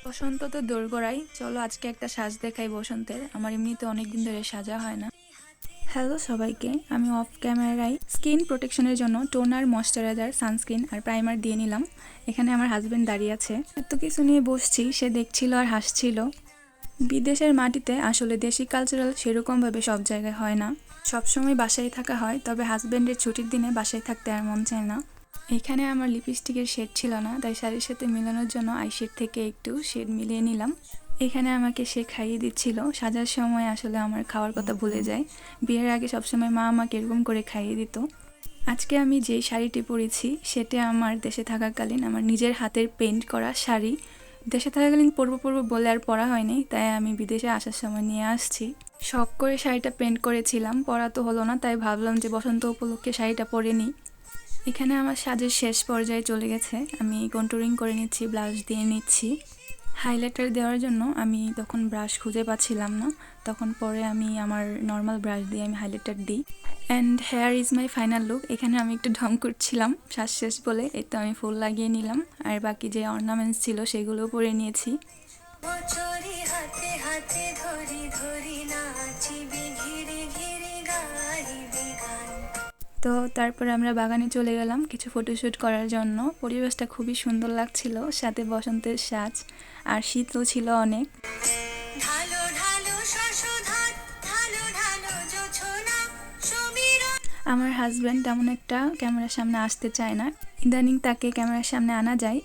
বসন্ত তো দোরগোড়াই, চলো আজকে একটা সাজ দেখাই বসন্তের। আমার এমনিতে অনেকদিন ধরে সাজা হয় না। হ্যালো সবাইকে, আমি অফ ক্যামেরায় স্কিন প্রোটেকশনের জন্য টোনার, ময়শ্চারাইজার, সানস্ক্রিন আর প্রাইমার দিয়ে নিলাম। এখানে আমার হাজবেন্ড দাঁড়িয়ে আছে, এত কিছু নিয়ে বসছি, সে দেখছিল আর হাসছিল। বিদেশের মাটিতে আসলে দেশি কালচারাল সেরকমভাবে সব জায়গায় হয় না, সবসময় বাসায় থাকা হয়, তবে হাজবেন্ডের ছুটির দিনে বাসায় থাকতে আর মন চায় না। এখানে আমার লিপস্টিকের শেড ছিল না, তাই শাড়ির সাথে মেলানোর জন্য আইশেড থেকে একটু শেড মিলিয়ে নিলাম। এখানে আমাকে সে খাইয়ে দিচ্ছিল। সাজার সময় আসলে আমার খাওয়ার কথা ভুলে যায়। বিয়ের আগে সবসময় মা আমাকে এরকম করে খাইয়ে দিত। আজকে আমি যেই শাড়িটি পরেছি সেটা আমার দেশে থাকাকালীন আমার নিজের হাতের পেইন্ট করা শাড়ি। দেশে থাকাকালীন পরবো বলে আর পরা হয়নি, তাই আমি বিদেশে আসার সময় নিয়ে আসছি। শখ করে শাড়িটা পেইন্ট করেছিলাম, পরা তো হলো না, তাই ভাবলাম যে বসন্ত উপলক্ষে শাড়িটা পরে নিই। এখানে আমার সাজের শেষ পর্যায়ে চলে গেছে। আমি কন্টুরিং করে নিচ্ছি, ব্লাশ দিয়ে নিচ্ছি। হাইলাইটার দেওয়ার জন্য আমি তখন ব্রাশ খুঁজে পাচ্ছিলাম না, তখন পরে আমি আমার নর্মাল ব্রাশ দিয়ে আমি হাইলাইটার দিই। And hair is my final look. এখানে আমি একটু ঢং করছিলাম শ্বাস শেষ বলে, এই তো আমি ফুল লাগিয়ে নিলাম, আর বাকি যে অর্নামেন্টস ছিল সেগুলোও পরে নিয়েছি। তো তারপরে আমরা বাগানে চলে গেলাম কিছু ফটোশ্যুট করার জন্য। পরিবেশটা খুবই সুন্দর লাগছিল, সাথে বসন্তের সাজ, আর শীতও ছিল অনেক। আমার হাজব্যান্ড তেমন একটা ক্যামেরার সামনে আসতে চায় না, ইদানিং তাকে ক্যামেরার সামনে আনা যায়।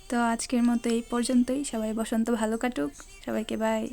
তো আজকের মতো এই পর্যন্তই। সবাই বসন্ত ভালো কাটুক, সবাইকে বাই।